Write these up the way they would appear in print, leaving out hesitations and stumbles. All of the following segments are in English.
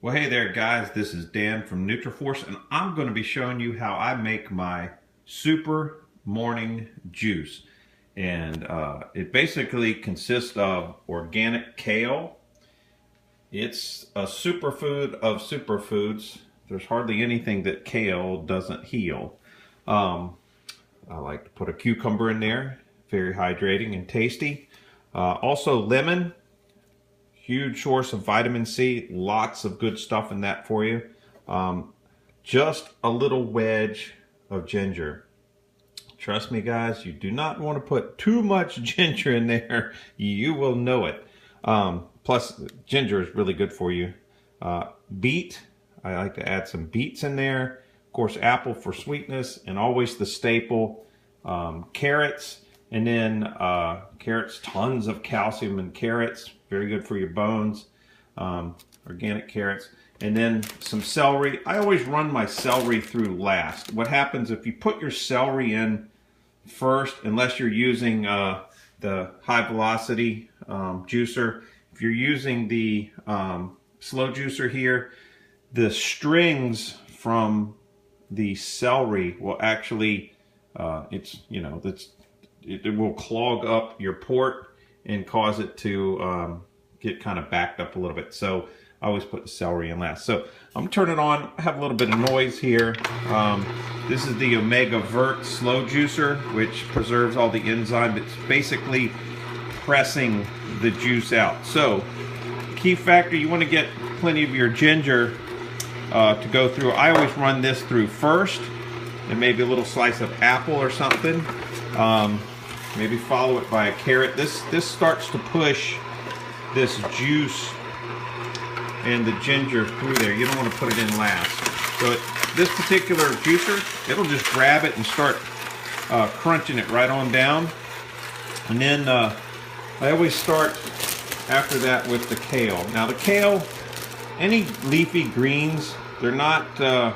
Well, hey there guys, this is Dan from Nutriforce and I'm going to be showing you how I make my super morning juice. And it basically consists of organic kale. It's a superfood of superfoods. There's hardly anything that kale doesn't heal. I like to put a cucumber in there, very hydrating and tasty. Also lemon. Huge source of vitamin C, lots of good stuff in that for you. Just a little wedge of ginger. Trust me guys, you do not want to put too much ginger in there. You will know it. Plus, ginger is really good for you. Beet, I like to add some beets in there. Of course, apple for sweetness, and always the staple, carrots. And then carrots, tons of calcium in carrots, very good for your bones, organic carrots. And then some celery. I always run my celery through last. What happens if you put your celery in first, unless you're using the high velocity juicer, if you're using the slow juicer here, the strings from the celery will actually, it will clog up your port and cause it to get kind of backed up a little bit. So I always put the celery in last. So I'm gonna turn it on. I have a little bit of noise here. This is the Omega Vert slow juicer, which preserves all the enzyme. It's basically pressing the juice out. So key factor, you want to get plenty of your ginger to go through. I always run this through first, and maybe a little slice of apple or something. Maybe follow it by a carrot. This starts to push this juice and the ginger through there. You don't want to put it in last. So this particular juicer, it'll just grab it and start crunching it right on down. And then I always start after that with the kale. Now the kale, any leafy greens, they're not, of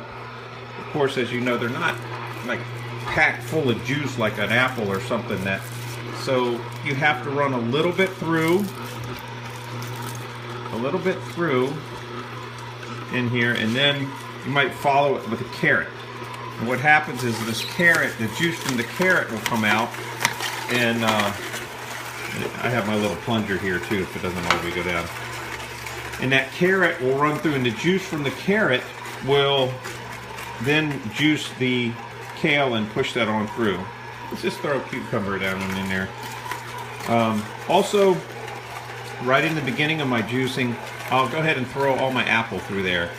course, as you know, they're not like packed full of juice like an apple or something. So you have to run a little bit through in here, and then you might follow it with a carrot. And what happens is this carrot, the juice from the carrot will come out, and I have my little plunger here too if it doesn't always go down. And that carrot will run through, and the juice from the carrot will then juice the kale and push that on through. Let's just throw a cucumber down in there. Also, right in the beginning of my juicing, I'll go ahead and throw all my apple through there.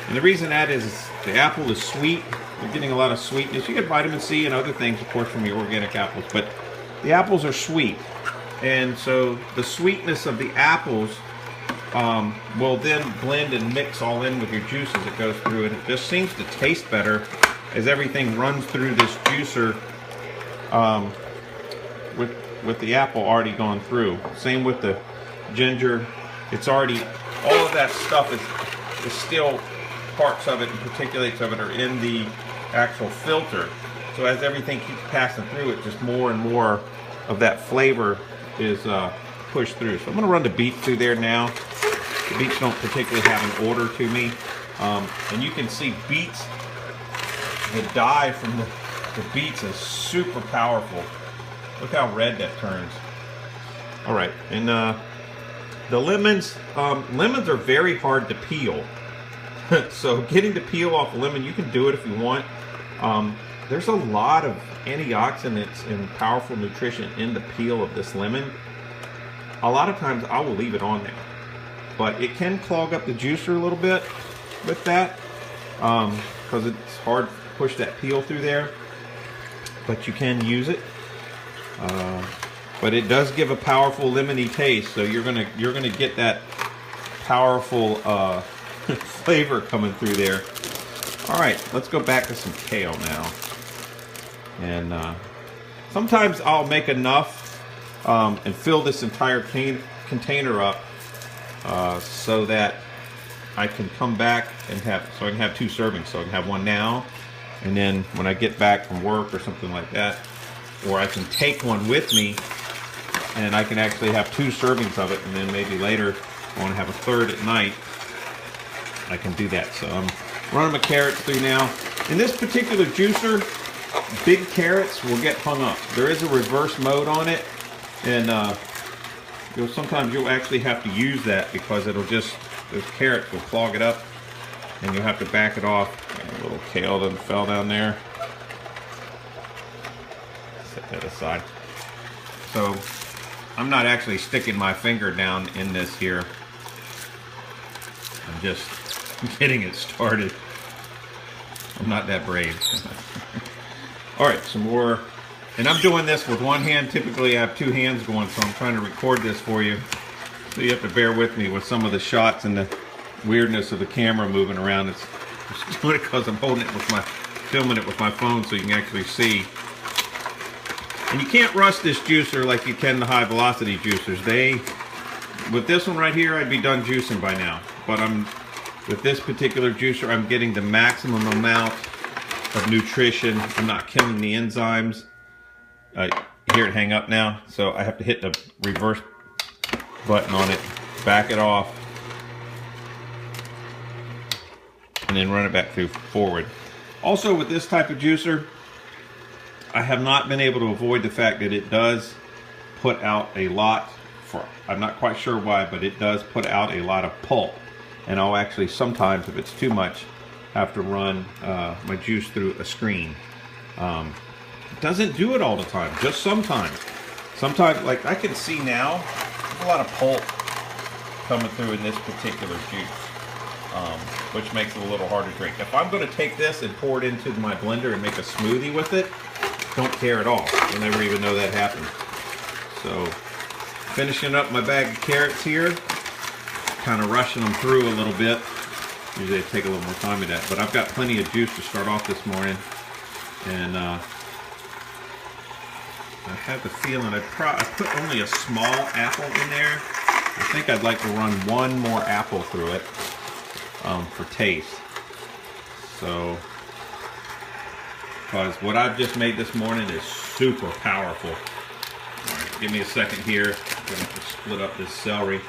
And the reason that is the apple is sweet. You're getting a lot of sweetness. You get vitamin C and other things, of course, from your organic apples, but the apples are sweet. And so the sweetness of the apples will then blend and mix all in with your juice as it goes through, and it just seems to taste better as everything runs through this juicer with the apple already gone through. Same with the ginger. It's already, all of that stuff is still, parts of it and particulates of it are in the actual filter. So as everything keeps passing through it, just more and more of that flavor is pushed through. So I'm going to run the beets through there now. The beets don't particularly have an odor to me. And you can see beets, the dye from the beets is super powerful. Look how red that turns. All right, and the lemons, lemons are very hard to peel. So getting the peel off a lemon, you can do it if you want. There's a lot of antioxidants and powerful nutrition in the peel of this lemon. A lot of times I will leave it on there, but it can clog up the juicer a little bit with that, because it's hard to push that peel through there, but you can use it. But it does give a powerful lemony taste, so you're gonna get that powerful flavor coming through there. All right, let's go back to some kale now. And sometimes I'll make enough and fill this entire container up so that I can come back and have 2 servings. So I can have one now, and then when I get back from work or something like that, or I can take one with me and I can actually have 2 servings of it, and then maybe later I want to have a third at night. I can do that. So I'm running my carrots through now. In this particular juicer, big carrots will get hung up. There is a reverse mode on it, and sometimes you'll actually have to use that because it'll just, those carrots will clog it up, and you'll have to back it off. A little kale that fell down there. Set that aside. So I'm not actually sticking my finger down in this here. I'm just getting it started. I'm not that brave. All right, some more. And I'm doing this with one hand. Typically I have two hands going, so I'm trying to record this for you. So you have to bear with me with some of the shots and the weirdness of the camera moving around. It's just doing it because I'm holding it with my, filming it with my phone so you can actually see. And you can't rush this juicer like you can the high velocity juicers. With this one right here, I'd be done juicing by now. But with this particular juicer, I'm getting the maximum amount of nutrition. I'm not killing the enzymes. Hear it hang up now, so I have to hit the reverse button on it, back it off, and then run it back through forward. Also with this type of juicer, I have not been able to avoid the fact that it does put out a lot, I'm not quite sure why, but it does put out a lot of pulp. And I'll actually sometimes, if it's too much, have to run my juice through a screen. It doesn't do it all the time, just sometimes. Sometimes, like I can see now, there's a lot of pulp coming through in this particular juice, which makes it a little hard to drink. If I'm going to take this and pour it into my blender and make a smoothie with it, don't care at all. You'll never even know that happened. So, finishing up my bag of carrots here, kind of rushing them through a little bit. Usually I take a little more time with that, but I've got plenty of juice to start off this morning, and I have the feeling I put only a small apple in there. I think I'd like to run one more apple through it for taste. So, because what I've just made this morning is super powerful. All right, give me a second here. I'm going to have to split up this celery.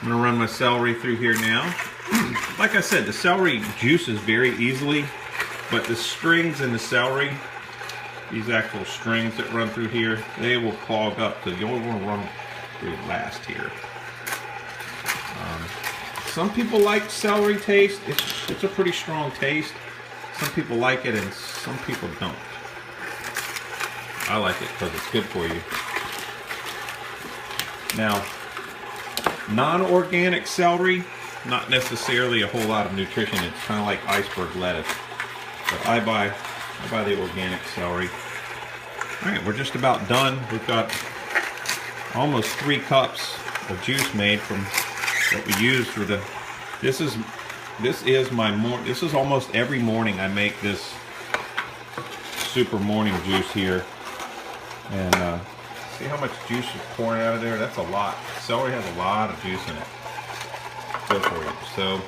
I'm going to run my celery through here now. Like I said, the celery juices very easily, but the strings in the celery, these actual strings that run through here, they will clog up, so you only want to run through last here. Some people like celery taste. It's a pretty strong taste. Some people like it and some people don't. I like it because it's good for you. Now, non-organic celery, not necessarily a whole lot of nutrition. It's kind of like iceberg lettuce. But I buy the organic celery. All right, we're just about done. We've got almost 3 cups of juice made from what we use for the. This is almost every morning I make this super morning juice here. And see how much juice is pouring out of there? That's a lot. Celery has a lot of juice in it. Good for you. So,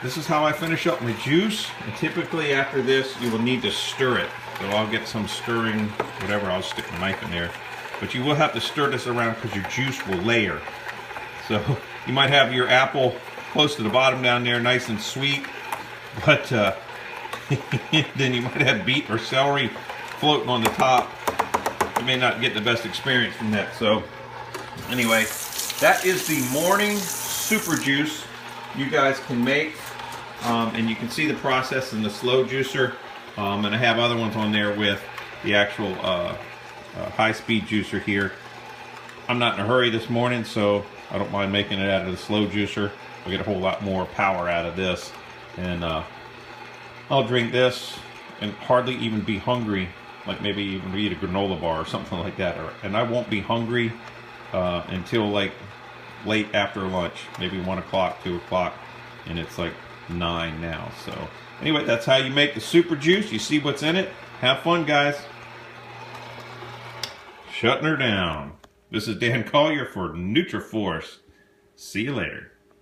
this is how I finish up my juice. And typically after this, you will need to stir it. So I'll get some stirring, whatever, I'll stick my knife in there. But you will have to stir this around because your juice will layer. So you might have your apple close to the bottom down there, nice and sweet. But then you might have beet or celery floating on the top. You may not get the best experience from that. So anyway, that is the morning super juice you guys can make. And you can see the process in the slow juicer. And I have other ones on there with the actual high-speed juicer here. I'm not in a hurry this morning, so I don't mind making it out of the slow juicer. I'll get a whole lot more power out of this. And I'll drink this and hardly even be hungry, like maybe even eat a granola bar or something like that. And I won't be hungry until like late after lunch, maybe 1 o'clock, 2 o'clock, and it's like 9 now. So anyway, that's how you make the super juice. You see what's in it. Have fun, guys. Shutting her down. This is Dan Collier for Nutriforce. See you later.